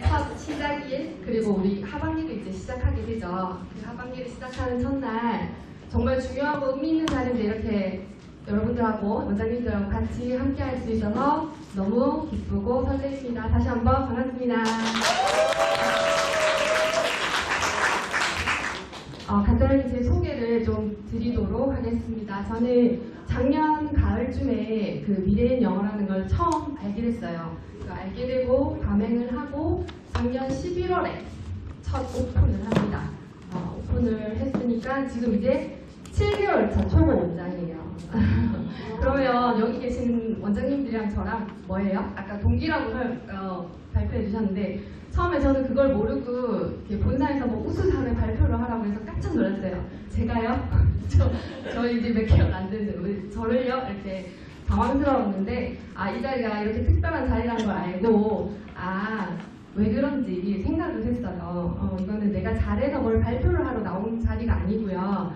첫 시작일, 그리고 우리 하반기를 이제 시작하게 되죠. 그 하반기를 시작하는 첫날 정말 중요하고 의미 있는 자리인데 이렇게 여러분들하고 원장님들하고 같이 함께 할 수 있어서 너무 기쁘고 설레입니다. 다시 한번 반갑습니다. 간단히 제 소개를 좀 드리도록 하겠습니다. 저는 작년 가을쯤에 그 미래인 영어라는 걸 처음 알게 됐어요. 알게 되고 감행을 하고 작년 11월에 첫 오픈을 합니다. 오픈을 했으니까 지금 이제 7개월 차 초보 원장이에요. 그러면 여기 계신 원장님들이랑 저랑 뭐예요? 아까 동기라고 발표해 주셨는데 처음에 저는 그걸 모르고 이렇게 본사에서 뭐 우수상을 발표를 하라고 해서 깜짝 놀랐어요. 제가요? 저 이제 몇 개월 안 되는데 저를요? 이렇게 당황스러웠는데 이 자리가 이렇게 특별한 자리라는 걸 알고 왜 그런지 생각을 했어요. 이거는 내가 잘해서 뭘 발표를 하러 나온 자리가 아니고요.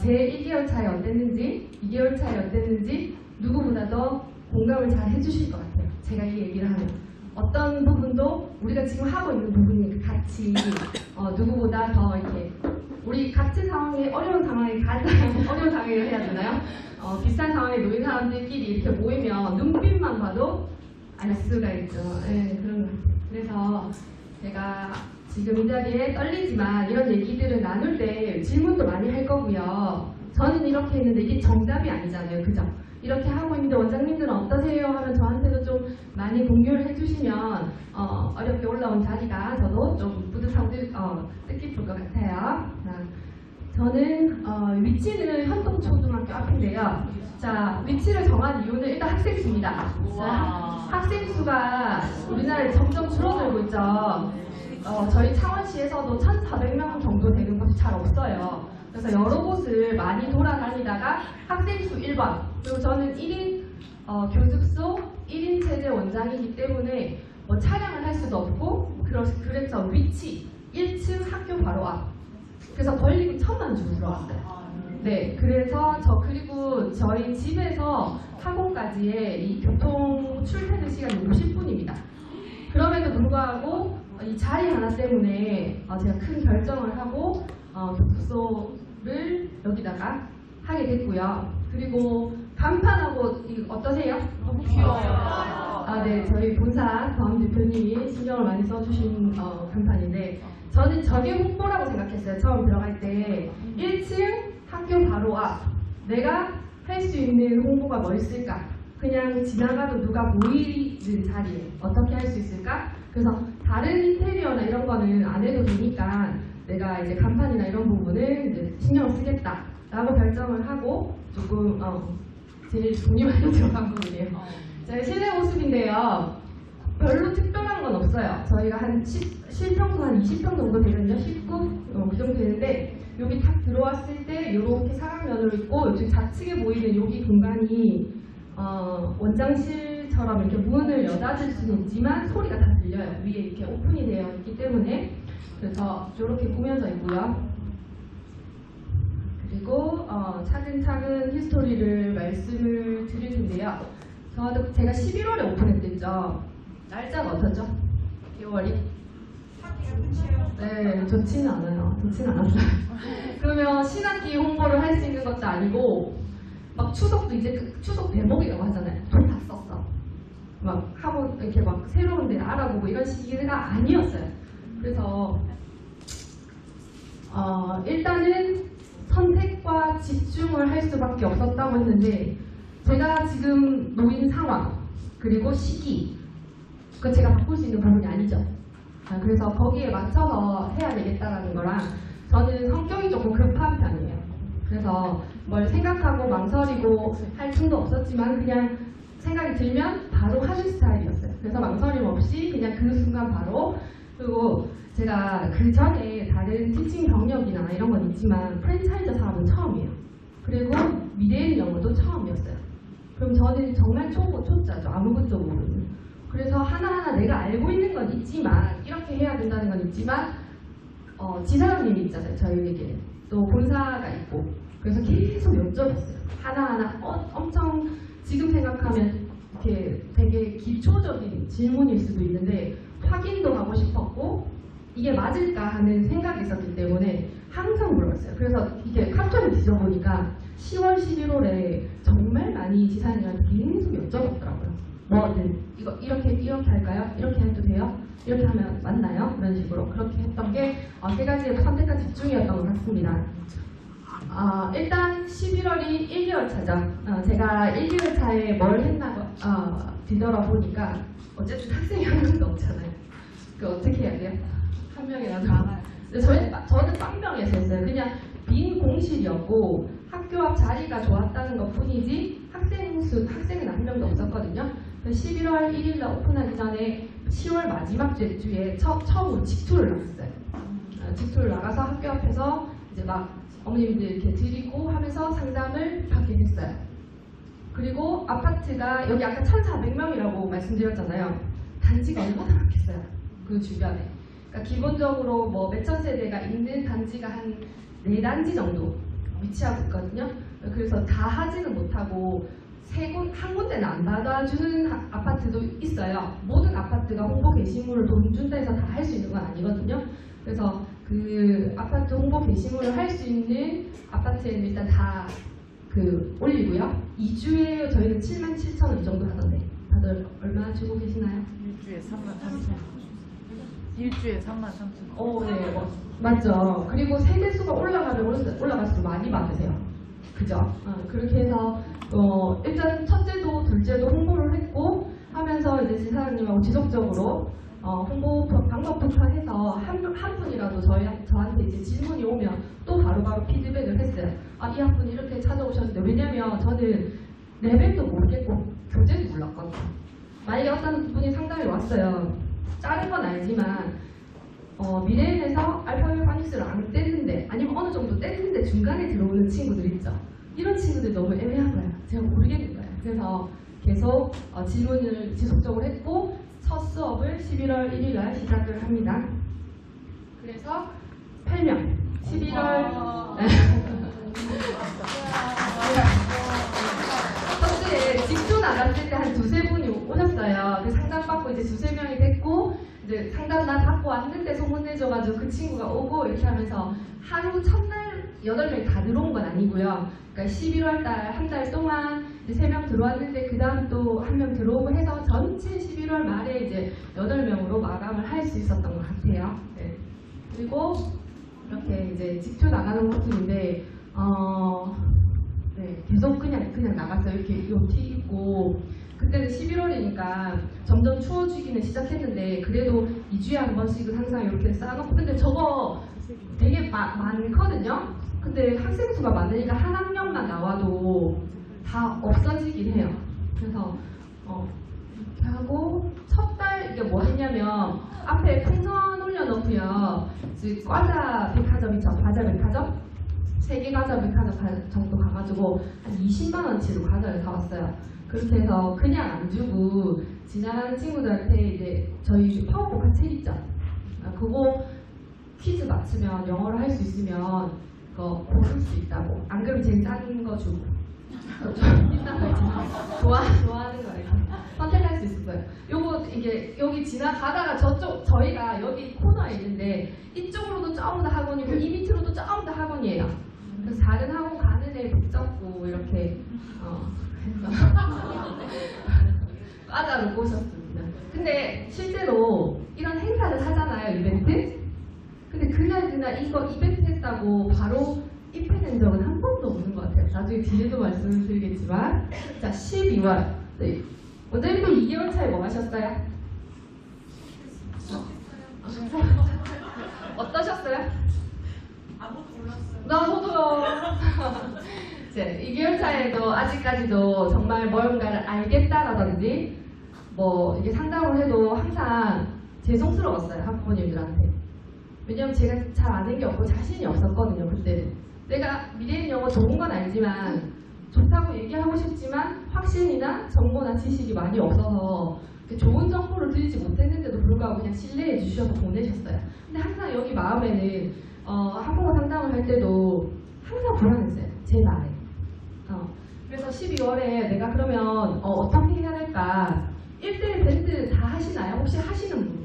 제 1개월 차에 어땠는지 2개월 차에 어땠는지 누구보다도 공감을 잘 해주실 것 같아요. 제가 이 얘기를 하면 어떤 부분도 우리가 지금 하고 있는 부분이 같이 누구보다 더 이렇게 우리 같은 상황에 어려운 상황에 어려운 상황을 해야 되나요? 비슷한 상황에 놓인 사람들끼리 이렇게 모이면 눈빛만 봐도 알 수가 있죠. 네, 그래서 제가 지금 이 자리에 떨리지만 이런 얘기들을 나눌 때 질문도 많이 할 거고요. 저는 이렇게 했는데 이게 정답이 아니잖아요. 그죠? 이렇게 하고 있는데 원장님들은 어떠세요? 하면 저한테도 좀 많이 공유를 해주시면 어렵게 올라온 자리가 저도 좀 뿌듯하고 뜻깊을 것 같아요. 저는 위치는 현동초등학교 앞인데요. 자, 위치를 정한 이유는 일단 학생 수입니다. 학생 수가 우리나라에 점점 줄어들고 있죠. 저희 창원시에서도 1,400명 정도 되는 곳이 잘 없어요. 그래서 여러 곳을 많이 돌아다니다가 학생수 1번, 그리고 저는 1인 교습소 1인 체제 원장이기 때문에 뭐 차량을 할 수도 없고 그래서 위치 1층 학교 바로 앞. 그래서 권리금 1,000만 주고 들어왔어요. 네, 그래서 그리고 저희 집에서 학원까지의 이 교통 출퇴근 시간이 50분입니다. 그럼에도 불구하고 이 자리 하나 때문에 제가 큰 결정을 하고 교습소를 여기다가 하게 됐고요. 그리고 간판하고 어떠세요? 너무 귀여워요. 네, 저희 본사 다음 대표님이 신경을 많이 써주신 간판인데 저는 저게 홍보라고 생각했어요. 처음 들어갈 때 1층 학교 바로 앞 내가 할 수 있는 홍보가 뭐 있을까? 그냥 지나가도 누가 모이는 자리에 어떻게 할 수 있을까? 그래서 다른 인테리어나 이런 거는 안 해도 되니까 내가 이제 간판이나 이런 부분을 이제 신경을 쓰겠다라고 결정을 하고 조금 제일 돈이 많이 들어간 부분이에요. 저희 실내 모습인데요. 별로 특별한 건 없어요. 저희가 한 실평수 한 20평 정도 되거든요. 19? 그 정도 되는데 여기 딱 들어왔을 때 이렇게 사각면으로 있고 이쪽 좌측에 보이는 여기 공간이 원장실처럼 이렇게 문을 여닫을 수는 있지만 소리가 다 들려요. 위에 이렇게 오픈이 되어 있기 때문에 그래서 이렇게 꾸며져 있고요. 그리고 차근차근 히스토리를 말씀을 드릴 텐데요. 제가 11월에 오픈했댔죠. 날짜가 어떻죠? 2월이? 네, 좋지는 않아요. 좋지는 않았어요. 그러면 신학기 홍보를 할 수 있는 것도 아니고 막 추석도 이제 추석 대목이라고 하잖아요. 돈 다 썼어. 막 하고 이렇게 막 새로운 데를 알아보고 이런 시기가 아니었어요. 그래서 일단은 선택과 집중을 할 수밖에 없었다고 했는데 제가 지금 놓인 상황 그리고 시기 그거 제가 바꿀 수 있는 부분이 아니죠. 그래서 거기에 맞춰서 해야 되겠다는 거랑 저는 성격이 조금 급한 편이에요. 그래서 뭘 생각하고 망설이고 할 틈도 없었지만 그냥 생각이 들면 바로 하는 스타일이었어요. 그래서 망설임 없이 그냥 그 순간 바로 그리고 제가 그 전에 다른 티칭 경력이나 이런 건 있지만 프랜차이즈 사업은 처음이에요. 그리고 미래인 영어도 처음이었어요. 그럼 저는 정말 초짜죠. 아무것도 모르는. 그래서 하나하나 내가 알고 있는 건 있지만 이렇게 해야 된다는 건 있지만 지사장님이 있잖아요. 저희에게 또 본사가 있고 그래서 계속 여쭤봤어요. 하나하나 엄청 지금 생각하면 이렇게 되게 기초적인 질문일 수도 있는데 확인도 하고 싶었고 이게 맞을까 하는 생각이 있었기 때문에 항상 물어봤어요. 그래서 이게 카톡을 뒤져보니까 10월, 11월에 정말 많이 지사님한테 계속 여쭤봤더라고요. 뭐든 이거 이렇게 할까요? 이렇게 해도 돼요? 이렇게 하면 맞나요? 이런 식으로 그렇게 했던 게 세 가지의 선택과 집중이었던 것 같습니다. 일단 11월이 1, 2월 차죠. 제가 1, 2월 차에 뭘 했나 뒤돌아보니까 어쨌든 학생이 한 명도 없잖아요. 그 어떻게 해야 돼요? 한 명이라도. 저는 빵병에서 했어요. 그냥 빈 공실이었고 학교 앞 자리가 좋았다는 것 뿐이지 학생은 한 명도 없었거든요. 11월 1일 날 오픈하기 전에 10월 마지막 주에 처음으로 직투를 나갔어요. 직투를 나가서 학교 앞에서 이제 막 어머님들 이렇게 드리고 하면서 상담을 받게 됐어요. 그리고 아파트가 여기 아까 1,400명이라고 말씀드렸잖아요. 단지가 얼마나 많겠어요. 그 주변에. 그러니까 기본적으로 뭐 몇천 세대가 있는 단지가 한 4단지 정도 위치하고 있거든요. 그래서 다 하지는 못하고 한 군데는 안 받아주는 아파트도 있어요. 모든 아파트가 홍보 게시물을 돈 준다 해서 다 할 수 있는 건 아니거든요. 그래서 그 아파트 홍보 게시물을 할 수 있는 아파트에는 일단 다 올리고요. 2주에 저희는 77,000원 이 정도 하던데 다들 얼마 주고 계시나요? 일주에 33,000원. 일주에 33,000원. 네, 맞죠. 그리고 세대수가 올라갈수록 많이 받으세요. 그죠? 그렇게 해서 일단 첫째도 둘째도 홍보를 했고 하면서 이제 지사장님하고 지속적으로 홍보 방법부터 해서 한 분이라도 저한테 이제 질문이 오면 또 바로바로 피드백을 했어요. 이 학분이 이렇게 찾아오셨는데 왜냐면 저는 레벨도 모르겠고 교재도 몰랐거든요. 만약에 어떤 분이 상담이 왔어요. 다른 건 알지만 미래엔에서 알파벳 파닉스를 안 뗐는데 아니면 어느 정도 뗐는데 중간에 들어오는 친구들 있죠. 이런 친구들 너무 애매한 거예요. 제가 모르겠는 거예요. 그래서 계속 질문을 지속적으로 했고 첫 수업을 11월 1일 날 시작을 합니다. 그래서 8명 11월 첫째 직조 나갔을 때 한 두세 분이 오셨어요. 그 상담받고 이제 두세 명이 됐고 이제 상담 날 받고 왔는데 소문내줘가지고 그 친구가 오고 이렇게 하면서 하루 첫날 8명이 다 들어온 건 아니고요. 그러니까 11월 달 한 달 동안 이제 3명 들어왔는데 그 다음 또 1명 들어오고 해서 전체 11월 말에 이제 8명으로 마감을 할 수 있었던 것 같아요. 네. 그리고 이렇게 이제 직조 나가는 코스인데 네, 계속 그냥 나갔어요. 이렇게 티 입고 그때는 11월이니까 점점 추워지기는 시작했는데 그래도 2주에 한 번씩은 항상 이렇게 쌓아놓고 근데 저거 되게 많거든요. 근데 학생 수가 많으니까 한 학년만 나와도 다 없어지긴 해요. 그래서 이렇게 하고 첫 달 이게 뭐 했냐면 앞에 풍선 올려놓고요. 과자 백화점 있죠. 과자 백화점? 세계 과자 백화점 정도 가가지고 한 20만 원치로 과자를 사왔어요. 그렇게 해서 그냥 안 주고 지나가는 친구들한테 이제 저희 파워포카 책 있죠. 그거 퀴즈 맞추면 영어로 할 수 있으면 그거 고를 수 있다고. 안 그러면 제일 싼 거 주고. 좀 비싼 거 있지만 좋아하는 거 이렇게 선택할 수 있었어요. 요거 이게 여기 지나가다가 저희가 여기 코너에 있는데 이쪽으로도 전부 다 학원이고 이 밑으로도 전부 다 학원이에요. 그래서 다른 학원 가는 애 붙잡고 이렇게 해서 과자로 꼬셨습니다. 근데 실제로 이런 행사를 하잖아요, 이벤트. 근데 그날 이거 이벤트 했다고 바로 입회된 적은 한 번도 없는 것 같아요. 나중에 뒤에도 말씀을 드리겠지만 자 12월 네. 원장님도 2개월 차에 뭐 하셨어요? 어떠셨어요? 아무도 몰랐어요. 저도요. 2개월 차에도 아직까지도 정말 뭔가를 알겠다라든지 뭐 이게 상담을 해도 항상 죄송스러웠어요, 학부모님들한테. 왜냐면 제가 잘 아는 게 없고 자신이 없었거든요, 그때는. 내가 미래인 영어 좋은 건 알지만 좋다고 얘기하고 싶지만 확신이나 정보나 지식이 많이 없어서 좋은 정보를 드리지 못했는데도 불구하고 그냥 신뢰해 주셔서 보내셨어요. 근데 항상 여기 마음에는 학부모 상담을 할 때도 항상 불안했어요, 제 말에. 그래서 12월에 내가 그러면 어떻게 해야 될까? 1대1 밴드 다 하시나요? 혹시 하시는 분?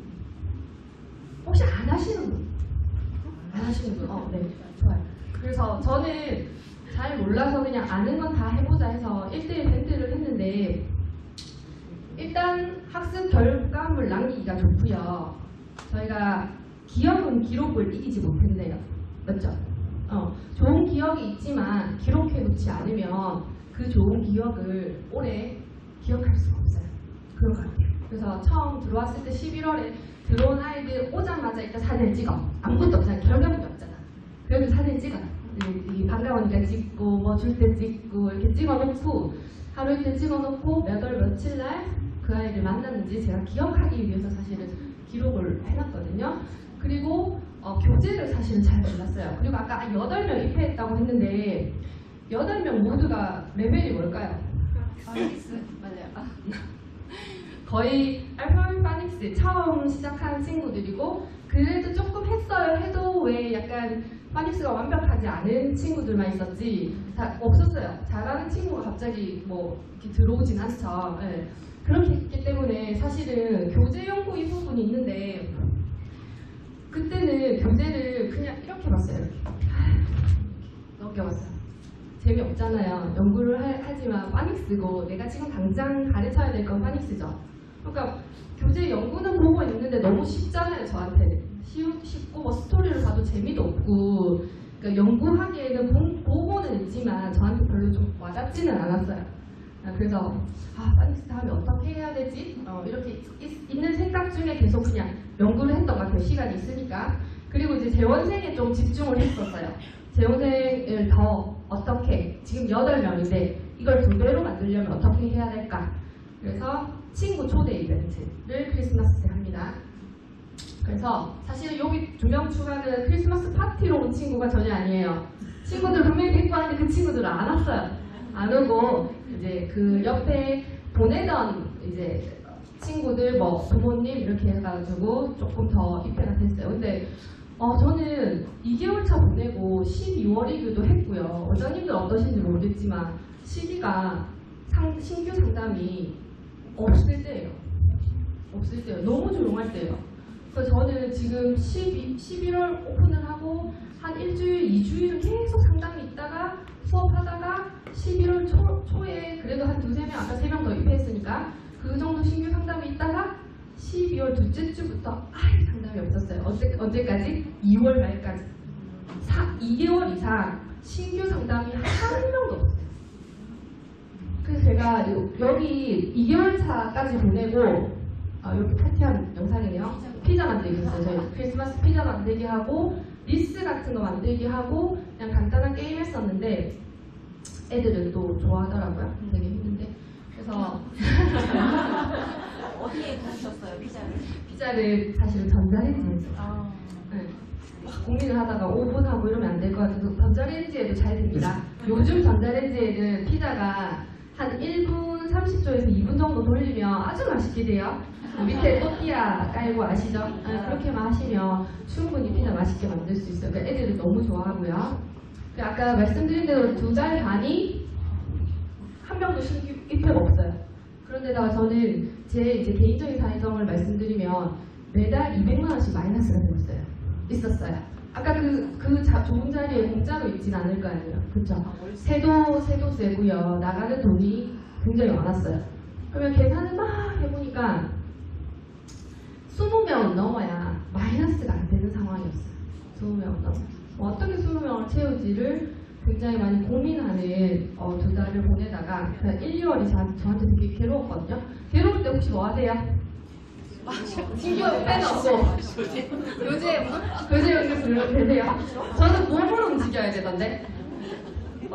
네, 좋아요. 그래서 저는 잘 몰라서 그냥 아는 건 다 해보자 해서 1대1 밴드를 했는데 일단 학습 결과물 남기기가 좋고요. 저희가 기억은 기록을 이기지 못했네요. 맞죠? 좋은 기억이 있지만 기록해놓지 않으면 그 좋은 기억을 오래 기억할 수가 없어요. 그런 것 같아요. 그래서 처음 들어왔을 때 11월에 들어온 아이들 오자마자 일단 사진을 찍어. 아무것도 없잖아. 결과물이 없잖아. 그래도 사진 찍어요. 이 반가우니까 찍고 뭐 줄 때 찍고 이렇게 찍어놓고 하루 이틀 찍어놓고 몇 월 며칠 날 그 아이를 만났는지 제가 기억하기 위해서 사실은 기록을 해놨거든요. 그리고 교재를 사실은 잘 몰랐어요. 그리고 아까 8명 입회했다고 했는데 8명 모두가 레벨이 뭘까요? 파닉스 맞아요. 거의 알파벳 파닉스 처음 시작한 친구들이고 그래도 조금 했어요 해도 왜 약간 파닉스가 완벽하지 않은 친구들만 있었지 없었어요. 잘하는 친구가 갑자기 뭐 이렇게 들어오진 않죠. 네. 그렇게 했기 때문에 사실은 교재 연구 이 부분이 있는데 그때는 교재를 그냥 이렇게 봤어요. 이렇게 넘겨봤어요. 재미없잖아요. 연구를 하지만 파닉스고 내가 지금 당장 가르쳐야 될 건 파닉스죠. 그러니까 교재 연구는 보고 있는데 너무 쉽잖아요. 저한테는 쉽고 뭐 스토리를 봐도 재미도 없고 그러니까 연구하기에는 보고는 있지만 저한테 별로 좀 와닿지는 않았어요. 그래서 파닉스 다음에 어떻게 해야 되지? 이렇게 있는 생각 중에 계속 그냥 연구를 했던 것 같아요. 시간이 있으니까. 그리고 이제 재원생에 좀 집중을 했었어요. 재원생을 더 어떻게 지금 8명인데 이걸 2배로 만들려면 어떻게 해야 될까? 그래서 친구 초대 이벤트를 크리스마스 때 합니다. 그래서 사실은 여기 2명 추가는 크리스마스 파티로 온 친구가 전혀 아니에요. 친구들 분명히 데리고 왔는데 그 친구들은 안 왔어요. 안 오고 이제 그 옆에 보내던 이제 친구들 뭐 부모님 이렇게 해가지고 조금 더 입회가 됐어요. 근데 저는 2개월 차 보내고 12월이기도 했고요. 원장님들 어떠신지 모르겠지만 시기가 신규 상담이 없을 때예요. 없을 때예요. 너무 조용할 때예요. 그래서 저는 지금 11월 오픈을 하고 한 일주일, 2주일 계속 상담이 있다가 수업하다가 11월 초에 그래도 한 2-3명, 아까 3명 더 입회했으니까 그 정도 신규 상담이 있다가 12월 둘째 주부터 아예 상담이 없었어요. 언제까지? 2월 말까지. 2개월 이상 신규 상담이 한 명도 없어요. 그래서 제가 여기 2개월 차까지 보내고 이렇게 파티한 영상이네요. 피자 만들기 했어요. 저희 크리스마스 피자 만들기 하고 리스 같은 거 만들기 하고 그냥 간단한 게임 했었는데 애들은 또 좋아하더라고요. 되게 힘든데. 그래서 어디에 구우셨어요, 피자를? 피자를 사실은 전자레인지에서 네. 막 고민을 하다가 오븐하고 이러면 안 될 것 같아서 전자레인지에도 잘 됩니다. 요즘 전자레인지에는 피자가 한 1분 30초에서 2분 정도 돌리면 아주 맛있게 돼요. 밑에 또띠아 깔고 아시죠? 그렇게만 하시면 충분히 피자 맛있게 만들 수 있어요. 그러니까 애들이 너무 좋아하고요. 아까 말씀드린 대로 2달 반이 한 명도 신규 입회가 없어요. 그런데다가 저는 제 이제 개인적인 사정을 말씀드리면 매달 200만 원씩 마이너스가 있었어요. 아까 좋은 자리에 공짜로 있진 않을 거 아니에요. 그쵸? 세도세고요. 나가는 돈이 굉장히 많았어요. 그러면 계산을 막 해보니까 20명 넘어야 마이너스가 안 되는 상황이었어요. 20명 넘어. 어떻게 20명을 채우지를 굉장히 많이 고민하는 2달을 보내다가 1, 2월이 저한테 되게 괴로웠거든요. 괴로울 때 혹시 뭐 하세요? 신규 팬 없고 교재 연습 되세요? 저는 몸으로 움직여야 되던데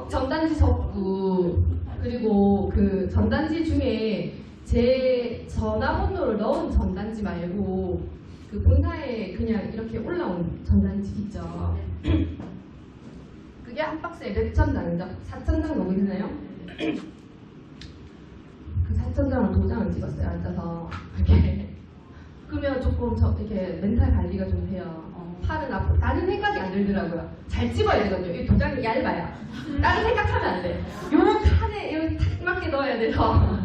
전단지 적고 그리고 그 전단지 중에 제 전화번호를 넣은 전단지 말고 그 본사에 그냥 이렇게 올라온 전단지 있죠. 그게 한 박스에 몇천 장이죠? 4,000장 넘게 되나요? 그 4,000장을 도장을 찍었어요. 앉아서 이렇게. 그러면 조금 이렇게 멘탈 관리가 좀 돼요. 팔은 아프고 다른 생각이 안 들더라고요. 잘 찍어야 되거든요. 이 도장이 얇아요. 다른 생각하면 안 돼. 요 칸에 여기 탁 맞게 넣어야 돼서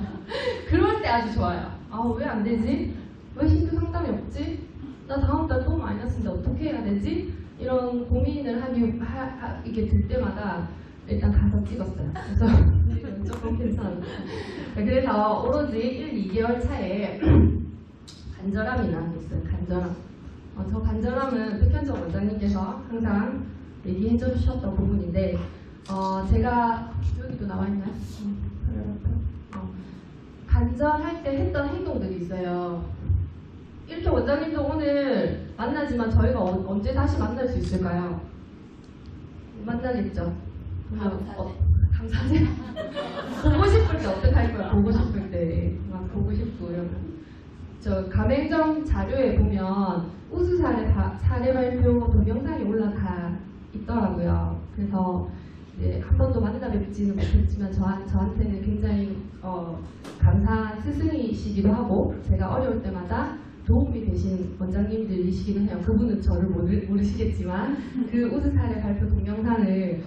그럴 때 아주 좋아요. 왜 안 되지? 왜 신규 상담이 없지? 나 다음 달 또 마이너스 같은데 어떻게 해야 되지? 이런 고민을 이게 들 때마다 일단 가서 찍었어요. 그래서 조금 괜찮았어요. 그래서 오로지 1, 2개월 차에 간절함이 나왔어요. 간절함. 저 간절함은 백현정 원장님께서 항상 얘기해 주셨던 부분인데 제가 여기도 나와 있나요? 간절할 때 했던 행동들이 있어요. 이렇게 원장님도 오늘 만나지만 저희가 언제 다시 만날 수 있을까요? 만나겠죠. 감사해요. 보고 싶을 때 어떻게 할 거야? 보고 싶을 때 막 보고 싶고 이러면 저 가맹점 자료에 보면 우수 사례 발표 동영상이 올라가 있더라고요. 그래서 이제 한 번도 만나 뵙지는 못했지만 저한테는 굉장히 감사한 스승이시기도 하고 제가 어려울 때마다 도움이 되신 원장님들이시기도 해요. 그분은 저를 모르시겠지만 그 우수 사례 발표 동영상을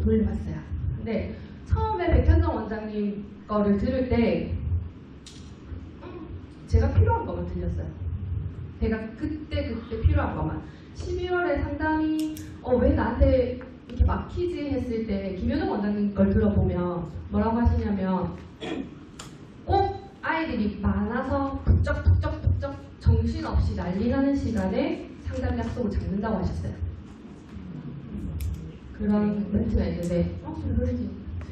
돌려봤어요. 근데 처음에 백현정 원장님 거를 들을 때 제가 필요한 것만 들렸어요. 제가 그때 필요한 것만. 11월에 상담이 왜 나한테 이렇게 막히지 했을 때 김효정 원장님 걸 들어보면 뭐라고 하시냐면 꼭 아이들이 많아서 북적북적 정신없이 난리나는 시간에 상담 약속을 잡는다고 하셨어요. 그런 멘트가 있는데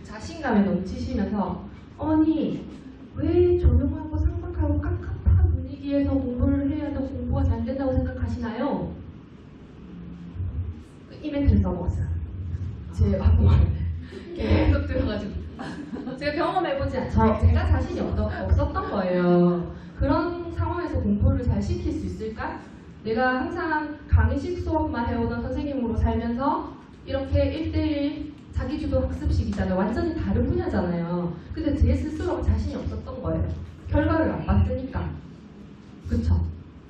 자신감에 넘치시면서 어머니 왜 조용하고 삭막하고 깝깝한 분위기에서 공부를 해야 더 공부가 잘 된다고 생각하시나요? 이 멘트를 써먹었어요. 제 한국말 계속 들어가지고 제가 경험해보지 않죠. 제가 자신이 없었던 거예요. 그런 상황에서 공부를 잘 시킬 수 있을까? 내가 항상 강의식 수업만 해오던 선생님으로 살면서 이렇게 1대1 자기주도 학습식이잖아요. 완전히 다른 분야잖아요. 근데 제 스스로 자신이 없었던 거예요. 결과를 안 봤으니까. 그쵸?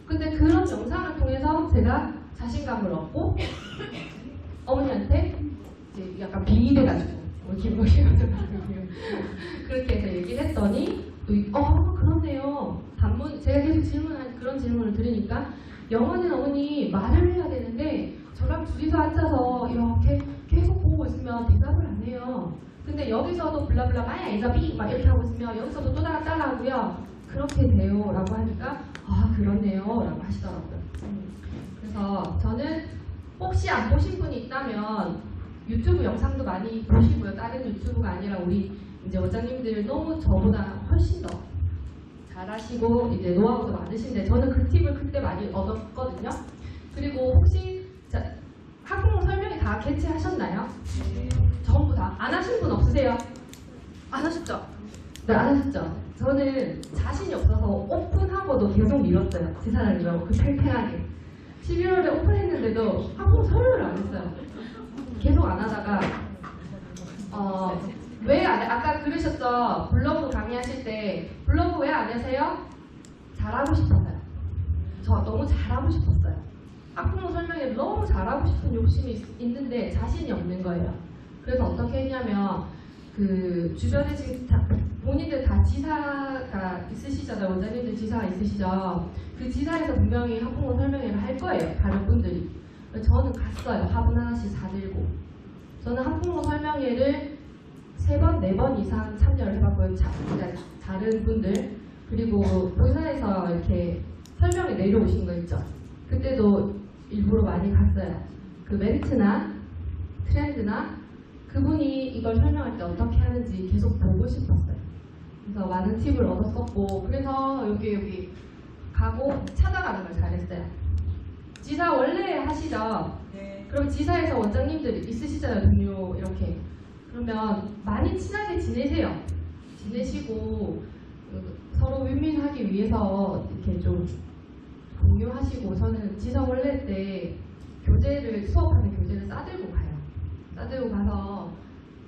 근데 그런 영상을 통해서 제가 자신감을 얻고 어머니한테 이제 약간 빙의돼가지고 그렇게 해서 얘기를 했더니 그렇네요. 제가 계속 그런 질문을 들으니까 영어는 어머니 말을 해야 되는데 저랑 둘이서 앉아서 이렇게 계속 보고 있으면 대답을 안 해요. 근데 여기서도 블라블라 마야 에자비 막 이렇게 하고 있으면 여기서도 또 따라하고요. 그렇게 돼요 라고 하니까 그렇네요 라고 하시더라고요. 그래서 저는 혹시 안 보신 분이 있다면 유튜브 영상도 많이 보시고요. 다른 유튜브가 아니라 우리 이제 원장님들 너무 저보다 훨씬 더 잘하시고 이제 노하우도 많으신데 저는 그 팁을 그때 많이 얻었거든요. 그리고 혹시 학부모 설명회 다 개최하셨나요? 네. 전부 다. 안 하신 분 없으세요? 안 하셨죠? 네, 안 하셨죠? 저는 자신이 없어서 오픈하고도 계속 미뤘어요. 제 사람이라고 팽팽하게. 11월에 오픈했는데도 학부모 설명을 안 했어요. 계속 안 하다가 왜 안 해? 아까 그러셨죠? 블로그 강의하실 때 블로그 왜 안 하세요? 잘하고 싶어서요. 저 너무 잘하고 싶었어요. 학부모 설명에 너무 잘하고 싶은 욕심이 있는데 자신이 없는 거예요. 그래서 어떻게 했냐면 그 주변에 지금 본인들 다 지사가 있으시잖아요. 원장님들 지사가 있으시죠. 그 지사에서 분명히 학부모 설명회를 할 거예요. 다른 분들이. 저는 갔어요. 화분 하나씩 사들고. 저는 학부모 설명회를 3번, 4번 이상 참여를 해봤고요. 다른 분들. 그리고 본사에서 이렇게 설명회 내려오신 거 있죠. 그때도 일부러 많이 갔어요. 그 멘트나 트렌드나 그분이 이걸 설명할 때 어떻게 하는지 계속 보고 싶었어요. 그래서 많은 팁을 얻었었고 그래서 여기 가고 찾아가는 걸 잘했어요. 지사 원래 하시죠? 네. 그럼 지사에서 원장님들 있으시잖아요. 동료 이렇게. 그러면 많이 친하게 지내시고 서로 윈윈하기 위해서 이렇게 좀 공유하시고 저는 지사 원래 때 수업하는 교재를 싸들고 가요. 싸들고 가서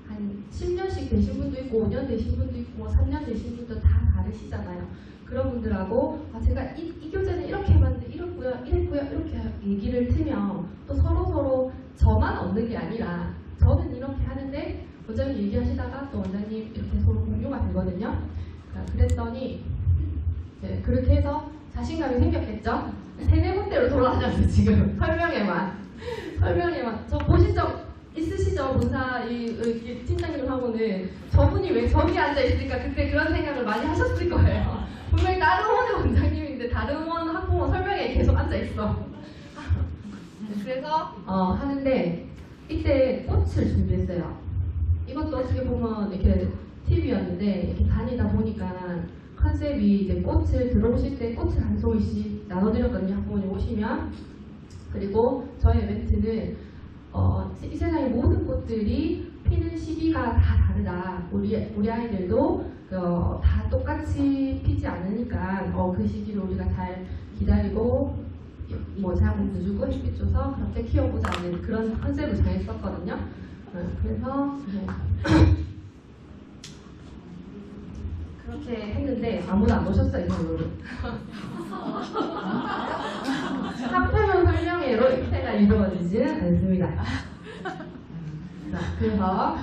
한 10년씩 되신 분도 있고 5년 되신 분도 있고 3년 되신 분도 다 다르시잖아요. 그런 분들하고 제가 이 교재는 이렇게 해봤는데 이랬고요 이렇게 얘기를 트면 또 서로 저만 얻는 게 아니라 저는 이렇게 하는데 원장님 얘기하시다가 또 원장님 이렇게 서로 공유가 되거든요. 그랬더니 그렇게 해서 자신감이 생겼겠죠? 세네 군데로 돌아다녔어요 지금 설명에만. 저 보신 적 있으시죠? 본사 이 팀장님하고는 저분이 왜 저기 앉아 있을까 그때 그런 생각을 많이 하셨을 거예요. 분명히 다른 원의 원장님인데 다른 원 학부모 설명회에 계속 앉아 있어. 그래서 하는데 이때 꽃을 준비했어요. 이것도 어떻게 보면 이렇게 팁이었는데 이렇게 다니다 보니까 컨셉이 이제 꽃을 들어오실 때 꽃을 한 송이씩 나눠드렸거든요. 학부모님 오시면. 그리고 저희 이벤트는 이 세상의 모든 꽃들이 피는 시기가 다 다르다. 우리 아이들도 다 똑같이 피지 않으니까 그 시기를 우리가 잘 기다리고 뭐 자양분도 주고 햇빛 줘서 그렇게 키워보자는 그런 컨셉을 정했었거든요. 그래서 그렇게 했는데 아무도 안 오셨어요. 학부모 설명회로 입회가 이루어지지는 않습니다. 자, 그래서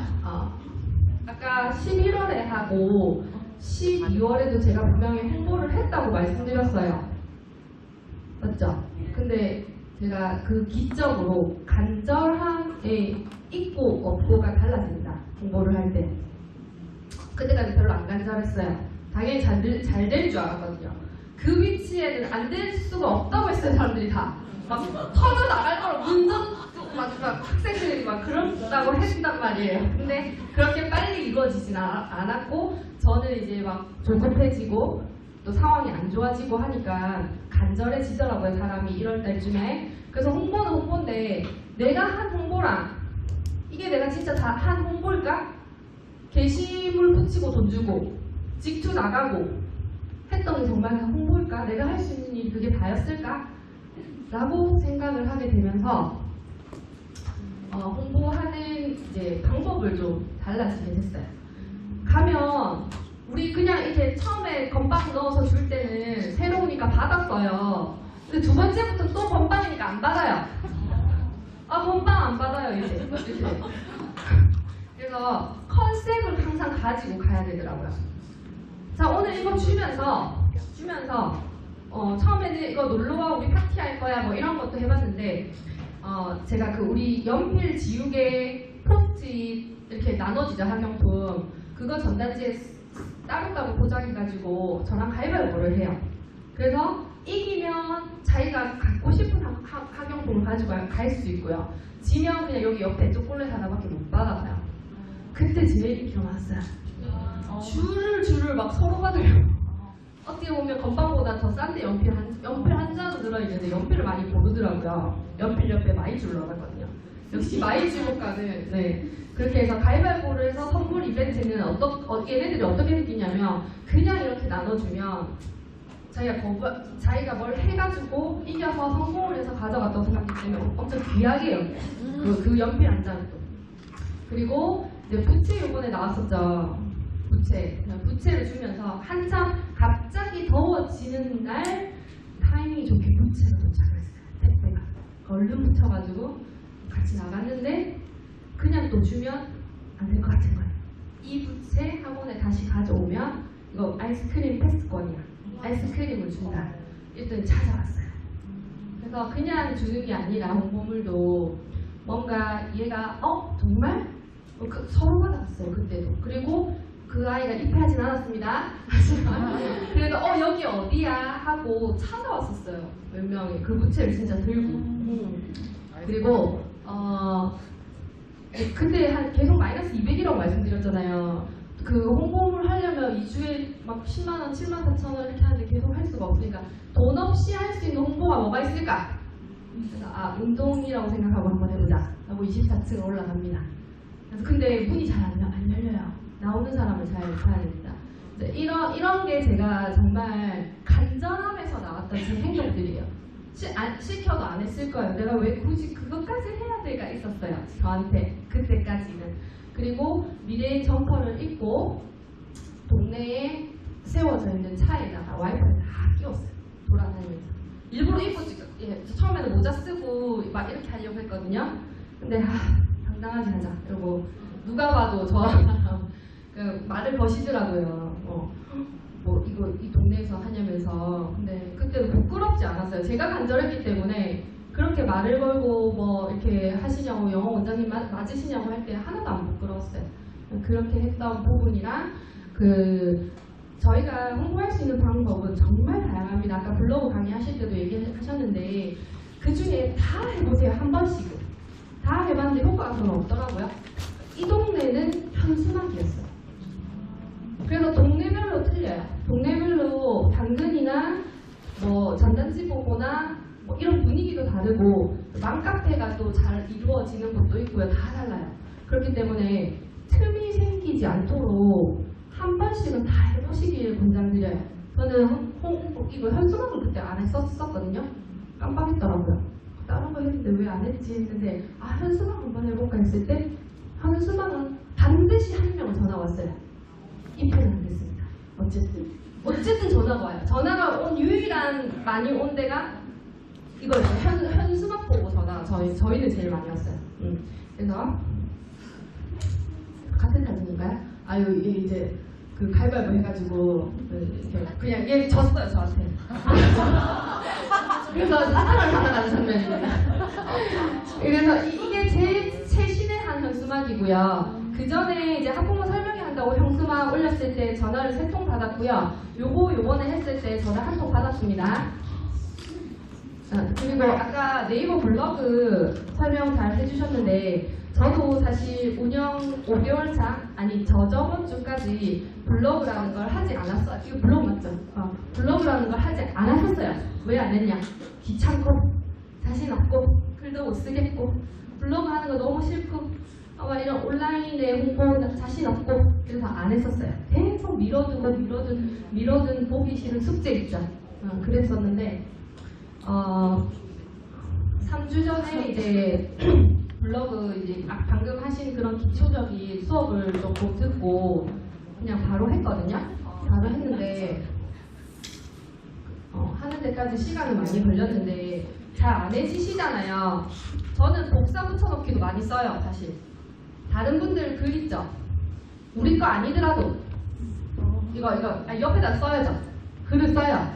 아까 11월에 하고 12월에도 제가 분명히 홍보를 했다고 말씀드렸어요. 맞죠? 근데 제가 그 기적으로 간절함에 있고 없고가 달라집니다. 홍보를 할 때. 그때까지 별로 안 간절했어요. 당연히 잘 될 줄 알았거든요. 그 위치에는 안 될 수가 없다고 했어요. 사람들이 다. 막 터져 나갈 거로 막 학생들이 막 그런다고 했단 말이에요. 근데 그렇게 빨리 이루어지진 않았고 저는 이제 막 조급해지고 또 상황이 안 좋아지고 하니까 간절해지더라고요. 사람이 1월 달쯤에. 그래서 홍보는 홍보인데 내가 한 홍보랑 이게 내가 진짜 다 한 홍보일까? 게시물 붙이고 돈 주고 직투 나가고 했던 게 정말 홍보일까? 내가 할 수 있는 일이 그게 다였을까? 라고 생각을 하게 되면서 홍보하는 이제 방법을 좀 달라지게 됐어요. 가면 우리 그냥 이렇게 처음에 건빵 넣어서 줄 때는 새로우니까 받았어요. 근데 두 번째부터 또 건빵이니까 안 받아요. 건빵 안 받아요 이제. 그래서 컨셉을 항상 가지고 가야 되더라고요. 자, 오늘 이거 주면서 처음에는 이거 놀러와 우리 파티할 거야 뭐 이런 것도 해봤는데 제가 그 우리 연필 지우개 포스트잇 이렇게 나눠지죠. 학용품 그거 전단지에 따로따로 포장해가지고 저랑 가위바위보를 해요. 그래서 이기면 자기가 갖고 싶은 학용품을 가지고 갈 수 있고요. 지면 그냥 여기 옆에 초콜릿 하나밖에 못 받아가요. 그때 제일 인기가 많았어요. 줄을 막 서로 받아요. 어떻게 보면 건빵보다 더 싼데 연필 한 장도 들어있는데 연필을 많이 고르더라고요. 연필 옆에 마이쮸를 넣어놨거든요. 역시 마이쮸가는 네. 그렇게 해서 가위바위보를 해서 선물 이벤트는 얘네들이 어떻게 느끼냐면 그냥 이렇게 나눠주면 자기가 뭘 해가지고 이겨서 성공을 해서 가져갔다고 생각하기 때문에 엄청 귀하게 여겨요. 그 연필 한 장도. 그리고 이제 부채 이번에 나왔었죠. 부채를 주면서 한참 갑자기 더워지는 날 타이밍이 좋게 부채가 도착을 했어요. 택배가 얼른 붙여가지고 같이 나갔는데 그냥 또 주면 안 될 것 같은 거예요. 이 부채 학원에 다시 가져오면 이거 아이스크림 패스권이야. 아이스크림을 준다. 일단 찾아왔어요. 그래서 그냥 주는 게 아니라 홍보물도 뭔가 얘가 정말 서로 받아왔어요. 그때도. 그리고 그 아이가 입회하진 않았습니다. 그래도 여기 어디야 하고 찾아왔었어요. 몇 명이 그 부채를 진짜 들고. 그리고 그때 계속 마이너스 200이라고 말씀드렸잖아요. 그 홍보를 하려면 2주에 막 10만원, 7만 4천원 이렇게 하는데 계속 할 수가 없으니까 돈 없이 할 수 있는 홍보가 뭐가 있을까? 그래서 운동이라고 생각하고 한번 해보자 하고 24층 올라갑니다. 그래서 근데 문이 잘 안 열려요. 나오는 사람을 잘 봐야 됩니다. 이런 게 제가 정말 간절함에서 나왔던 제 행동들이에요. 시켜도 안 했을 거예요. 내가 왜 굳이 그것까지 해야 될까 있었어요. 저한테 그때까지는. 그리고 미래의 점퍼를 입고 동네에 세워져 있는 차에다가 와이퍼를 다 끼웠어요. 돌아다니면서. 일부러 입고 처음에는 모자 쓰고 막 이렇게 하려고 했거든요. 근데 당당하게 하자. 그리고 누가 봐도 저 그 말을 거시더라고요. 뭐 이거 이 동네에서 하냐면서. 근데 그때도 부끄럽지 않았어요. 제가 간절했기 때문에 그렇게 말을 걸고 뭐 이렇게 하시냐고 영어 원장님 맞으시냐고 할 때 하나도 안 부끄러웠어요. 그렇게 했던 부분이랑 저희가 홍보할 수 있는 방법은 정말 다양합니다. 아까 블로그 강의하실 때도 얘기하셨는데 그 중에 다 해보세요. 한 번씩은. 다 해봤는데 효과가 별로 없더라고요. 이 동네는 현수막이었어요. 그래서 동네별로 틀려요. 동네별로 당근이나 뭐 전단지 보거나 뭐 이런 분위기도 다르고 맘카페가 또 잘 이루어지는 곳도 있고요. 다 달라요. 그렇기 때문에 틈이 생기지 않도록 한 번씩은 다 해보시길 권장드려요. 저는 이거 현수막을 그때 안 했었거든요. 깜빡했더라고요. 다른 거 했는데 왜 안 했지 했는데 현수막 한번 해볼까 했을 때 현수막은 반드시 한 명은 전화 왔어요. 입회는 안 됐습니다. 어쨌든 전화가 와요. 전화가 온 유일한 많이 온 데가 이거예요. 현수막 보고 전화 저희는 제일 많이 왔어요. 그래서 같은 사진인가요? 얘 이제 그 가위바위보 해가지고 그냥 얘 졌어요 저한테. 그래서 사탕을 받아가는 장면입니다. 그래서 이게 제 최신의 한 현수막이고요. 그 전에 이제 학부모 설명회 한다고 현수막 올렸을 때 전화를 3통 받았고요. 요번에 했을 때 전화 1통 받았습니다. 그리고 아까 네이버 블로그 설명 잘 해주셨는데 저도 사실 운영 5개월 차 저번 주까지 블로그라는 걸 하지 않았어요. 이거 블로그 맞죠? 블로그라는 걸 하지 않았었어요. 왜 안 했냐? 귀찮고 자신 없고 글도 못 쓰겠고 블로그 하는 거 너무 싫고 이런 온라인에 홍보 자신 없고 그래서 안 했었어요. 계속 미뤄둔 보기 싫은 숙제 있죠. 그랬었는데 3주 전에 이제 블로그 이제 방금 하신 그런 기초적인 수업을 조금 듣고 그냥 바로 했거든요. 바로 했는데 하는 데까지 시간은 많이 걸렸는데 잘 안 해지시잖아요. 저는 복사 붙여넣기도 많이 써요. 사실 다른 분들 글 있죠. 우리 거 아니더라도 이거 옆에다 써야죠. 글을 써요.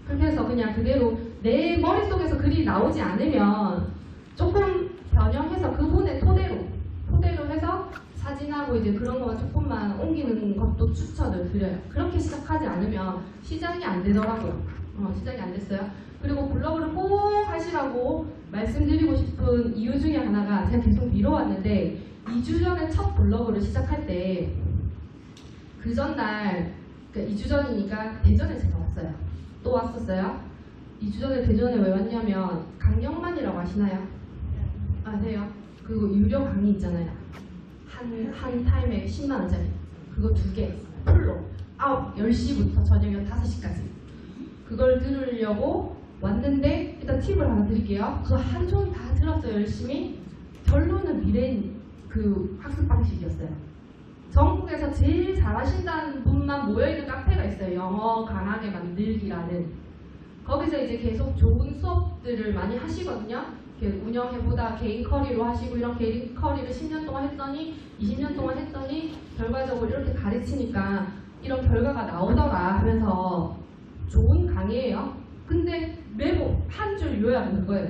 그렇게 해서 그냥 그대로 내 머릿속에서 글이 나오지 않으면 조금 변형해서 그분의 토대로 해서 사진하고 이제 그런 거만 조금만 옮기는 것도 추천을 드려요. 그렇게 시작하지 않으면 시작이 안 되더라고요. 시작이 안 됐어요. 그리고 블로그를 꼭 하시라고 말씀드리고 싶은 이유 중에 하나가 제가 계속 미뤄왔는데 2주 전에 첫 블로그를 시작할 때 그 전날 그러니까 2주 전이니까 대전에 제가 왔어요. 또 왔었어요. 2주 전에 대전에 왜 왔냐면 강영만이라고 아시나요? 아세요? 그리고 유료 강의 있잖아요. 한 타임에 10만원짜리 그거 2개 풀로 10시부터 저녁 5시까지 그걸 들으려고 왔는데 일단 팁을 하나 드릴게요. 그거 한 종일 다 들었어요. 열심히. 결론은 미래인 그 학습 방식이었어요. 전국에서 제일 잘하신다는 분만 모여있는 카페가 있어요. 영어 강하게 만들기라는. 거기서 이제 계속 좋은 수업들을 많이 하시거든요. 운영해보다 개인 커리로 하시고 이런 개인 커리를 10년 동안 했더니 20년 동안 했더니 결과적으로 이렇게 가르치니까 이런 결과가 나오더라 하면서 좋은 강의예요. 근데 매번 한 줄 요약을 거예요.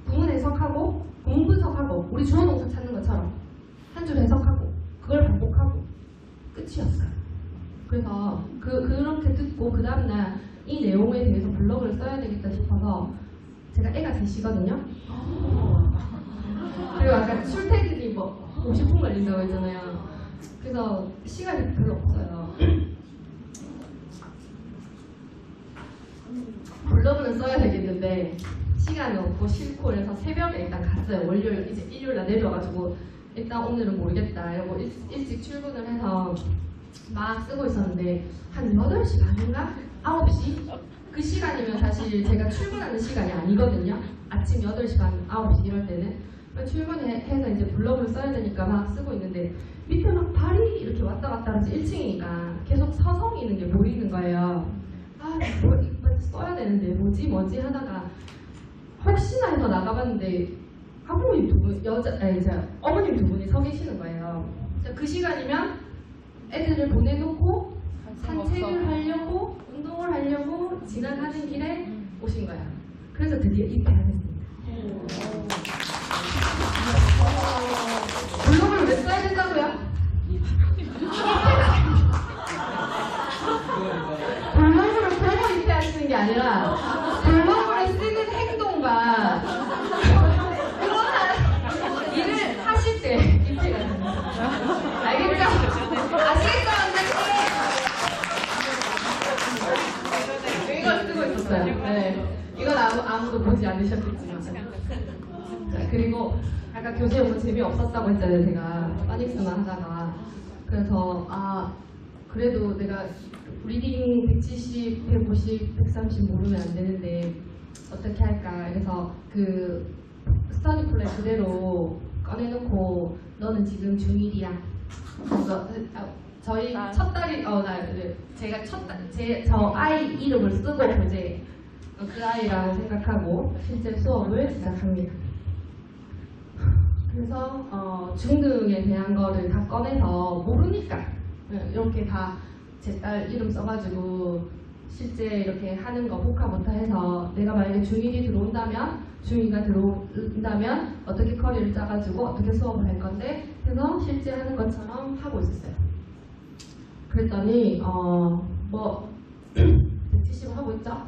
구문 해석하고 구문 분석하고 우리 주어 동사 찾는 것처럼 한 줄 해석하고 그걸 반복하고 끝이었어요. 그래서 그렇게 듣고 그 다음날 이 내용에 대해서 블로그를 써야 되겠다 싶어서 제가 애가 셋이거든요. 그리고 아까 출퇴근이 뭐 50분 걸린다고 했잖아요. 그래서 시간이 별로 없어요. 블로그는 써야 되겠는데 시간이 없고 싫고 그래서 새벽에 일단 갔어요. 월요일 이제 일요일날 내려가지고 일단 오늘은 모르겠다 이러고 일찍 출근을 해서 막 쓰고 있었는데 한 8시 반인가? 9시? 그 시간이면 사실 제가 출근하는 시간이 아니거든요. 아침 8시 반, 9시 이럴 때는 출근해서 이제 블로그를 써야 되니까 막 쓰고 있는데 밑에 막 발이 이렇게 왔다 갔다 하면서 1층이니까 계속 서성이 있는 게 보이는 거예요. 이거 써야 되는데 뭐지 하다가 혹시나 해서 나가봤는데 학부모님 2분, 어머님 2분이 서 계시는 거예요. 그 시간이면 애들을 보내놓고 산책을 하려고 운동을 하려고 지나가는 길에 오신 거야. 그래서 드디어 입회하겠습니다. 블로그를 왜 써야 된다고요? 블로그를 보고 입회하시는 게 아니라 블로그를 쓰는 행동과 그런 일을 하실 때 입회가 됩니다. 알겠죠? 아시겠죠, 원장님? 이걸 쓰고 있었어요. 네. 이건 아무도 보지 않으셨겠지만. 자, 그리고 아까 교재 너무 재미없었다고 했잖아요, 제가. 파닉스만 하다가. 그래서, 그래도 내가 리딩 170, 150, 130 모르면 안 되는데, 어떻게 할까. 그래서 그 스터디 플랜 그대로 꺼내놓고, 너는 지금 중1이야. 저희 첫 딸이, 제가 저 아이 이름을 쓰고 교재, 그 아이라고 생각하고 실제 수업을 시작합니다. 그래서 중등에 대한 거를 다 꺼내서 모르니까 이렇게 다 제 딸 이름 써가지고 실제 이렇게 하는 거 복화부터 해서 내가 만약에 중1이 들어온다면 중2가 들어온다면 어떻게 커리를 짜가지고 어떻게 수업을 할 건데 해서 실제 하는 것처럼 하고 있었어요. 그랬더니 170 하고 있죠?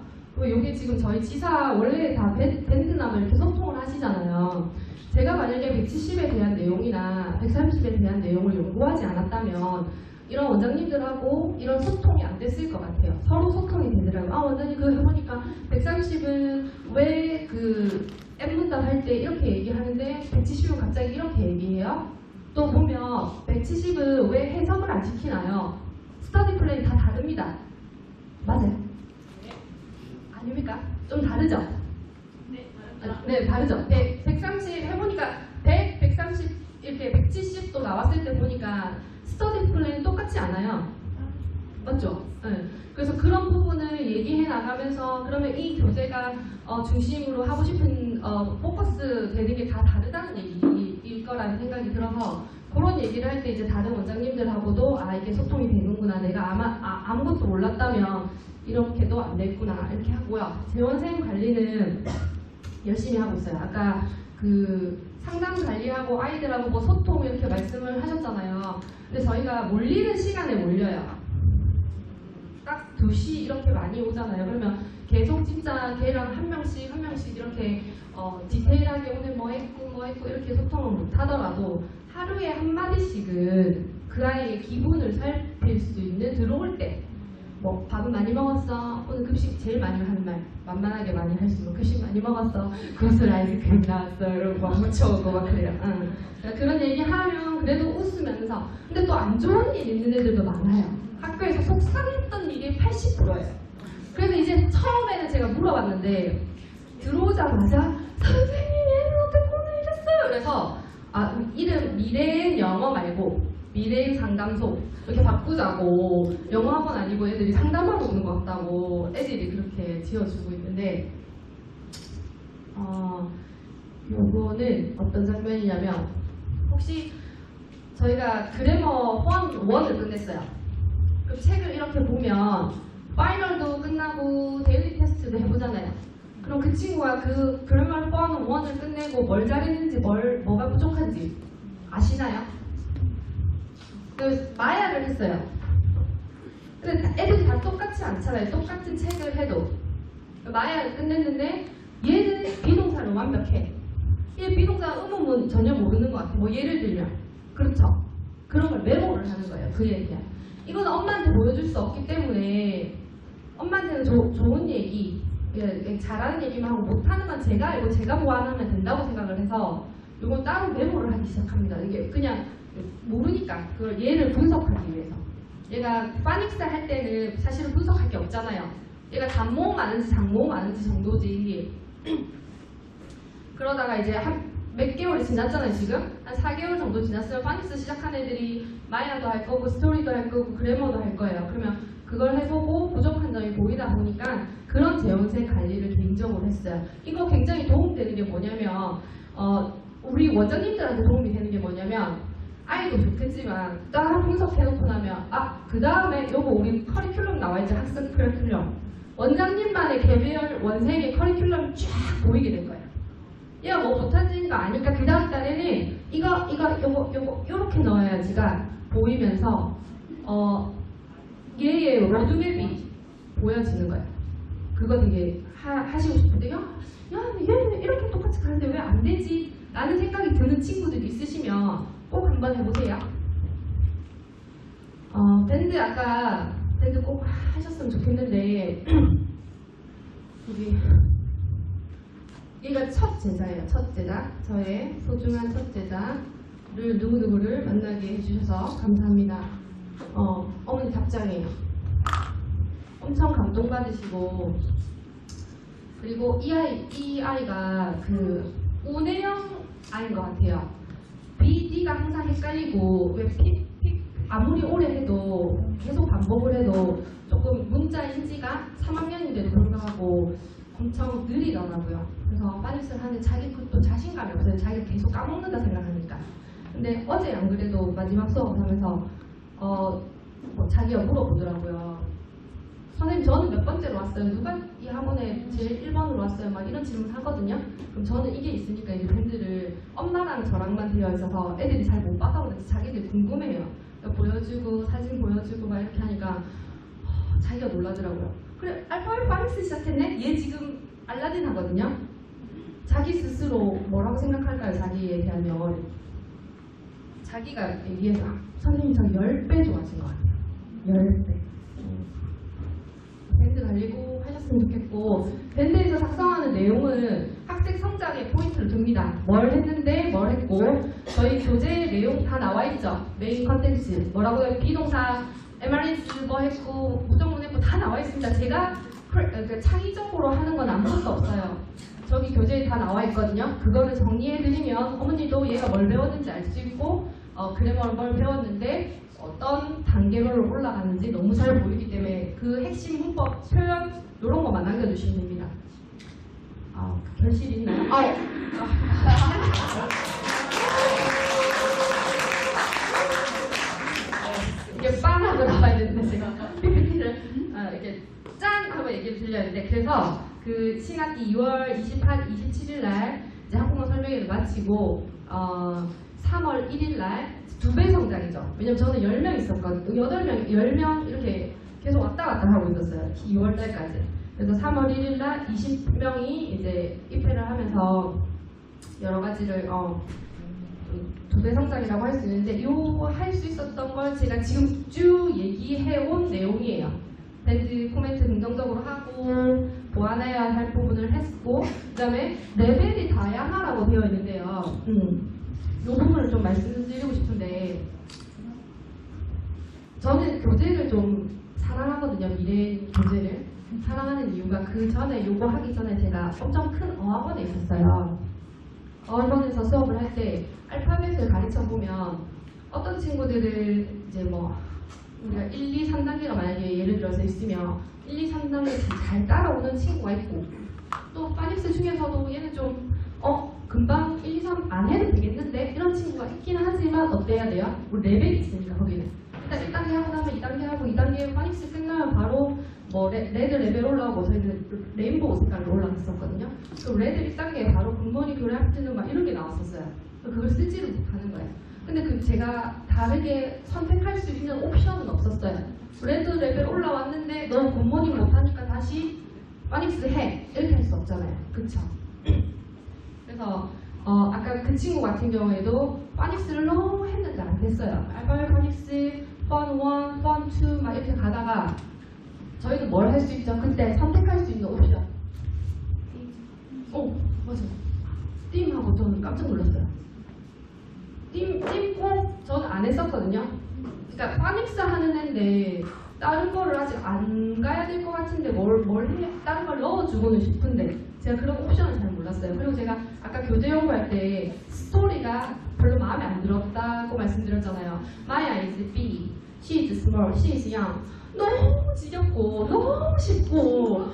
이게 지금 저희 지사 원래 다 밴드남을 이렇게 소통을 하시잖아요. 제가 만약에 170에 대한 내용이나 130에 대한 내용을 연구하지 않았다면 이런 원장님들하고 이런 소통이 안 됐을 것 같아요. 서로 소통이 되더라고요. 원장님 그거 해보니까 130은 왜 그 M문답 할 때 이렇게 얘기하는데 170은 갑자기 이렇게 얘기해요? 또 보면 170은 왜 해석을 안 시키나요? 스터디 플랜이 다 다릅니다. 맞아요? 아닙니까? 좀 다르죠? 네, 다르죠. 130 해보니까 100, 130 이렇게 170도 나왔을 때 보니까 스터디 플랜이 똑같지 않아요. 맞죠? 네. 그래서 그런 부분을 얘기해 나가면서 그러면 이 교재가 중심으로 하고 싶은 포커스 되는 게 다 다르다는 얘기일 거라는 생각이 들어서 그런 얘기를 할 때 이제 다른 원장님들하고도 이게 소통이 되는구나. 내가 아무것도 몰랐다면 이렇게도 안 됐구나. 이렇게 하고요. 재원생 관리는 열심히 하고 있어요. 아까 그 상담 관리하고 아이들하고 뭐 소통 이렇게 말씀을 하셨잖아요. 근데 저희가 몰리는 시간에 몰려요. 딱 2시 이렇게 많이 오잖아요. 그러면 계속 진짜 걔랑 한 명씩 이렇게 디테일하게 오늘 뭐 했고 이렇게 소통을 못 하더라도 하루에 한마디씩은 그 아이의 기분을 살필 수 있는 들어올 때 뭐 밥은 많이 먹었어. 오늘 급식 제일 많이 하는 말 만만하게 많이 할 수 있는 급식 많이 먹었어. 그것을 아이스크림 나왔어. 이러고 막 묻혀오고 막 그래요. 그러니까 그런 얘기 하면 그래도 웃으면서 근데 또 안 좋은 일 있는 애들도 많아요. 학교에서 속상했던 일이 80%예요. 그래서 이제 처음에는 제가 물어봤는데 들어오자마자 선생님 얘는 어떻게 오늘 이랬어요. 그래서 이름 미래의 영어 말고 미래의 상담소 이렇게 바꾸자고 영어 학원 아니고 애들이 상담하러 오는 것 같다고 애들이 그렇게 지어주고 있는데 요거는 어떤 장면이냐면 혹시 저희가 그래머 1을 끝냈어요. 그럼 책을 이렇게 보면 파이널도 끝나고 데일리 테스트도 해보잖아요. 그럼 그 친구가 그 그래머 1을 끝내고 뭘 잘했는지 뭐가 부족한지 아시나요? 마야를 했어요. 근데 애들이 다 똑같지 않잖아요. 똑같은 책을 해도 마야를 끝냈는데 얘는 비동사를 완벽해. 얘 비동사 의문문 전혀 모르는 것 같아. 뭐 예를 들면 그렇죠. 그런 걸 메모를 하는 거예요. 그 얘기야. 이건 엄마한테 보여줄 수 없기 때문에 엄마한테는 좋은 얘기, 잘하는 얘기만 하고 못하는 건 제가 알고 제가 보완하면 된다고 생각을 해서 이건 따로 메모를 하기 시작합니다. 이게 그냥 모르니까 그걸 얘를 분석하기 위해서. 얘가 파닉스 할 때는 사실은 분석할 게 없잖아요. 얘가 단모음 아는지 장모음 아는지 정도지. 그러다가 이제 한 몇 개월이 지났잖아요. 지금 한 4개월 정도 지났으면 파닉스 시작한 애들이 마야도 할 거고 스토리도 할 거고 그래머도 할 거예요. 그러면 그걸 해보고 부족한 점이 보이다 보니까 그런 재원생 관리를 개인적으로 했어요. 이거 굉장히 도움되는 게 뭐냐면 우리 원장님들한테 도움이 되는 게 뭐냐면 아이도 좋겠지만 딱 분석해놓고 나면 그 다음에 요거 우리 커리큘럼 나와있죠. 학습 커리큘럼. 원장님만의 개별 원생의 커리큘럼 쫙 보이게 될 거예요. 얘가 뭐 못하는 거 아니까 그 다음 달에는 이거 요거 요렇게 넣어야지가 보이면서 얘의 로드맵이 보여지는 거예요. 그거 되게 하시고 싶은데 야 얘는 이렇게 똑같이 가는데 왜 안 되지? 라는 생각이 드는 친구들이 있으시면 꼭 한번 해보세요. 아까 밴드 꼭 하셨으면 좋겠는데 우리 얘가 첫 제자예요. 첫 제자. 저의 소중한 첫 제자를 누구누구를 만나게 해주셔서 감사합니다. 어머니 답장이에요. 엄청 감동받으시고 그리고 이 아이가 그 우내형 아이인 것 같아요. BD가 항상 헷갈리고 왜 아무리 오래 해도 계속 반복을 해도 조금 문자 인지가 3학년인데도 불구하고 엄청 느리더라고요. 그래서 빠닉스를 하는데 자기 것도 자신감이 없어요. 자기가 계속 까먹는다 생각하니까. 근데 어제 안 그래도 마지막 수업을 하면서 자기가 물어보더라고요. 선생님 저는 몇 번째로 왔어요? 누가 이 학원에 제일 1번으로 왔어요? 막 이런 질문 하거든요. 그럼 저는 이게 있으니까 이제 밴드를 엄마랑 저랑만 되어 있어서 애들이 잘 못 받아오는지 자기들 궁금해요. 보여주고 사진 보여주고 막 이렇게 하니까 자기가 놀라더라고요. 그래 알파벳 빠닉스 시작했네? 얘 지금 알라딘 하거든요. 자기 스스로 뭐라고 생각할까요? 자기에 대한 영어를. 자기가 얘기해서 선생님 저 10배 좋아진 것 같아요. 10배. 밴드 달리고 하셨으면 좋겠고 밴드에서 작성하는 내용은 학생 성장에 포인트를 둡니다. 뭘 했는데 뭘 했고 저희 교재 내용 다 나와있죠. 메인 컨텐츠 뭐라고 해요? 비동사 MRS 뭐 했고 무정문 했고 다 나와있습니다. 제가 창의적으로 하는 건 아무것도 없어요. 저기 교재에 다 나와있거든요. 그거를 정리해드리면 어머니도 얘가 뭘 배웠는지 알 수 있고 그래머를 뭘 배웠는데 어떤 단계별로 올라가는지 너무 잘 보이기 때문에 그 핵심 문법, 표현 이런 것만 남겨주시면 됩니다. 결실이 있나요? 이게 빵 하고 나와야 되는데 제가 PPT를 이렇게 짠 하고 얘기를 드려야 되는데 그래서 그 신학기 2월 28, 27일 날 이제 학부모 설명회를 마치고 3월 1일 날 2배 성장이죠. 왜냐면 저는 10명 있었거든요. 8명, 10명 이렇게 계속 왔다 갔다 하고 있었어요. 2월 달까지. 그래서 3월 1일 날 20명이 이제 입회를 하면서 여러 가지를 2배 성장이라고 할 수 있는데 요 할 수 있었던 걸 제가 지금 쭉 얘기해온 내용이에요. 밴드 코멘트 긍정적으로 하고 보완해야 할 부분을 했고 그 다음에 레벨이 다양하라고 되어 있는데요. 이 부분을 좀 말씀드리고 싶은데 저는 교재를 좀 사랑하거든요. 미래 교재를 사랑하는 이유가 그 전에 요거 하기 전에 제가 엄청 큰 어학원에 있었어요. 어학원에서 수업을 할 때 알파벳을 가르쳐 보면 어떤 친구들을 이제 뭐 우리가 1, 2, 3단계가 만약에 예를 들어서 있으면 1, 2, 3단계 잘 따라오는 친구가 있고 또 빠닉스 중에서도 얘는 좀 금방 1, 2, 3 안 해도 되겠는데 이런 친구가 있기는 하지만 어때야 돼요? 우리 레벨이 있으니까 거기는 일단 1단계 하고 나면 2단계 하고 2단계 빠닉스 끝나면 바로 뭐 레드 레벨 올라오고 저희는 레인보우 색깔로 올라갔었거든요. 그 레드 1단계에 바로 굿모닝 교래 합치는 막 이런 게 나왔었어요. 그걸 쓰지를 못하는 거예요. 근데 그 제가 다르게 선택할 수 있는 옵션은 없었어요. 레드 레벨 올라왔는데 너 굿모닝 못하니까 다시 빠닉스 해 이렇게 할 수 없잖아요. 그쵸? 그래서 아까 그 친구 같은 경우에도 파닉스를 너무 했는데 안 됐어요. 알파벳 파닉스, 펀 1, 펀 2 막 이렇게 가다가 저희는 뭘 할 수 있죠? 그때 선택할 수 있는 옵션. 맞아. 띵하고 저는 깜짝 놀랐어요. 띵 꼭 저는 안 했었거든요. 그러니까 파닉스 하는 애인데 다른 거를 아직 안 가야 될 것 같은데 뭘 해? 다른 걸 넣어주고는 싶은데 제가 그런 옵션을 잘 몰랐어요. 그리고 제가 아까 교재 연구할 때 스토리가 별로 마음에 안 들었다고 말씀드렸잖아요. Maya is big, she is small, she is young. 너무 지겹고 너무 쉽고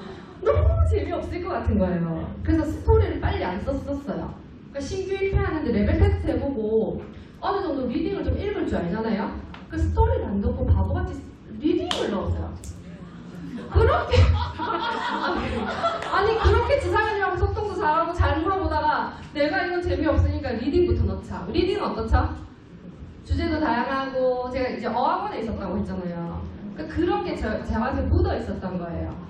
너무 재미없을 것 같은 거예요. 그래서 스토리를 빨리 안 썼었어요. 그러니까 신규 입회하는데 레벨 테스트 해보고 어느 정도 리딩을 좀 읽을 줄 알잖아요. 그 스토리를 안 넣고 바보같이 리딩을 넣었어요. 그렇게 아니 그렇게 지상현이랑 소통도 잘하고 잘 물어보다가 내가 이건 재미없으니까 리딩부터 넣자. 리딩은 어떻죠? 주제도 다양하고 제가 이제 어학원에 있었다고 했잖아요. 그런 게 저한테 묻어 있었던 거예요.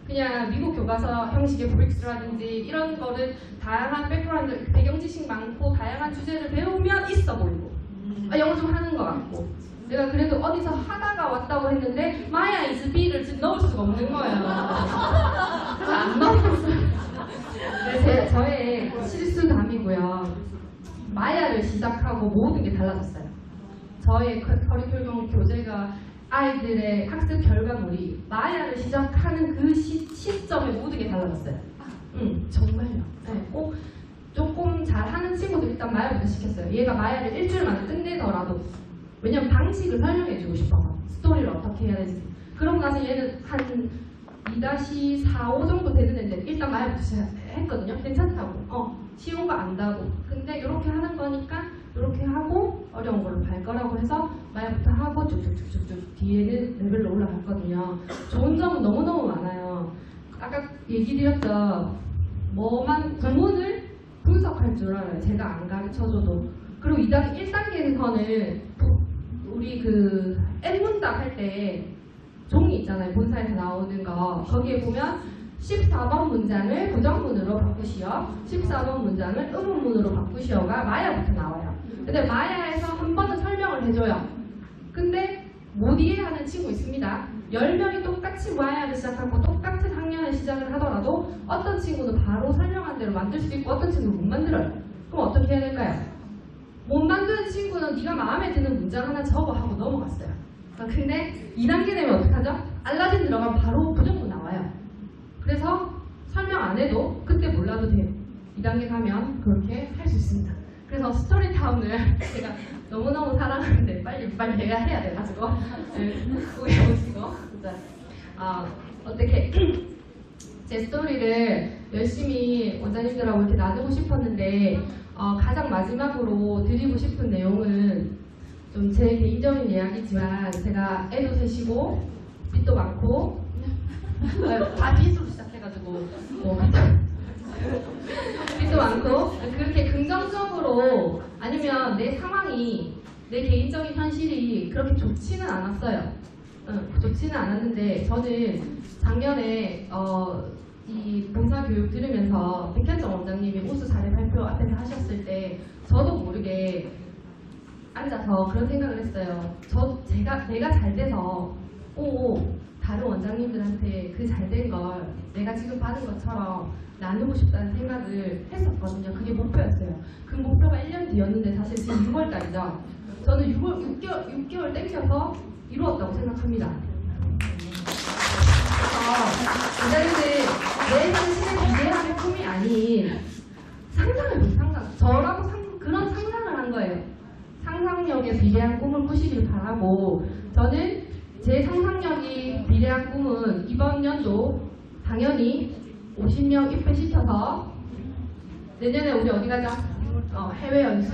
그냥 미국 교과서 형식의 브릭스라든지 이런 거를 다양한 백그라운드, 배경 지식 많고 다양한 주제를 배우면 있어 보이고 영어 좀 하는 것 같고 내가 그래도 어디서 하다가 왔다고 했는데 마야 이즈 비를 지금 넣을 수가 없는 거예요. 그래서 안 넣었어요. 네, 저의 실수담이고요. 마야를 시작하고 모든 게 달라졌어요. 저의 커리큘럼 교재가 아이들의 학습 결과물이 마야를 시작하는 그 시점에 모든 게 달라졌어요. 정말요. 네, 꼭 조금 잘하는 친구들 일단 마야부터 시켰어요. 얘가 마야를 일주일 만에 끝내더라도 왜냐면 방식을 설명해주고 싶어서 스토리를 어떻게 해야 되지. 그러고 나서 얘는 한 2-4, 5 정도 되는 애인데 일단 마야부터 시작했거든요. 괜찮다고. 쉬운 거 안다고. 근데 이렇게 하는 거니까 이렇게 하고 어려운 걸로 갈 거라고 해서 마야부터 하고 쭉쭉쭉쭉 뒤에는 레벨로 올라갔거든요. 좋은 점은 너무너무 많아요. 아까 얘기 드렸죠. 구문을 분석할 줄 알아요. 제가 안 가르쳐줘도. 그리고 1단계에서는 우리 그 N문답 할 때 종이 있잖아요. 본사에서 나오는 거. 거기에 보면 14번 문장을 부정문으로 바꾸시오. 14번 문장을 의문문으로 바꾸시오가 마야부터 나와요. 근데 마야에서 한 번은 설명을 해줘요. 근데 못 이해하는 친구 있습니다. 10명이 똑같이 마야를 시작하고 똑같은 학년에 시작을 하더라도 어떤 친구는 바로 설명한 대로 만들 수 있고 어떤 친구는 못 만들어요. 그럼 어떻게 해야 될까요? 못 만드는 친구는 네가 마음에 드는 문장 하나 적어 하고 넘어갔어요. 근데 2단계 되면 어떡하죠? 알라딘 들어가면 바로 부정문 나와요. 그래서 설명 안 해도 그때 몰라도 돼요. 2단계 가면 그렇게 할 수 있습니다. 그래서 스토리타운을 제가 너무너무 사랑하는데 빨리 내가 해야 돼가지고 우리 보시고 진짜 어떻게 제 스토리를 열심히 원장님들하고 이렇게 나누고 싶었는데 가장 마지막으로 드리고 싶은 내용은 좀 제 개인적인 이야기지만 제가 애도 셋이고 빚도 많고 다 빚으로 시작해가지고 빚도 많고 그렇게 긍정적으로 아니면 내 상황이 내 개인적인 현실이 그렇게 좋지는 않았어요. 좋지는 않았는데 저는 작년에 이 봉사교육 들으면서 백현정 원장님이 우수 사례 발표 앞에서 하셨을 때 저도 모르게 앉아서 그런 생각을 했어요. 내가 잘 돼서 다른 원장님들한테 그 잘 된 걸 내가 지금 받은 것처럼 나누고 싶다는 생각을 했었거든요. 그게 목표였어요. 그 목표가 1년 뒤였는데 사실 지금 6월달이죠. 저는 6개월 땡겨서 이루었다고 생각합니다. 원장님들 내 현실에 기대하는 꿈이 아닌 상상. 저라고 그런 상상을 한 거예요. 상상력에 비례한 꿈을 꾸시길 바라고 저는 제 상상력이 비례한 꿈은 이번 연도 당연히 50명 입회시켜서 내년에 우리 어디 가자? 해외 연수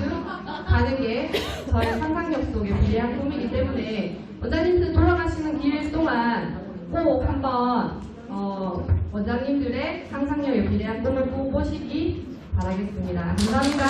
가는 게 저의 상상력 속에 비례한 꿈이기 때문에 원장님들 돌아가시는 길 동안 꼭 한번 원장님들의 상상력에 비례한 꿈을 꾸시기 바라겠습니다. 감사합니다.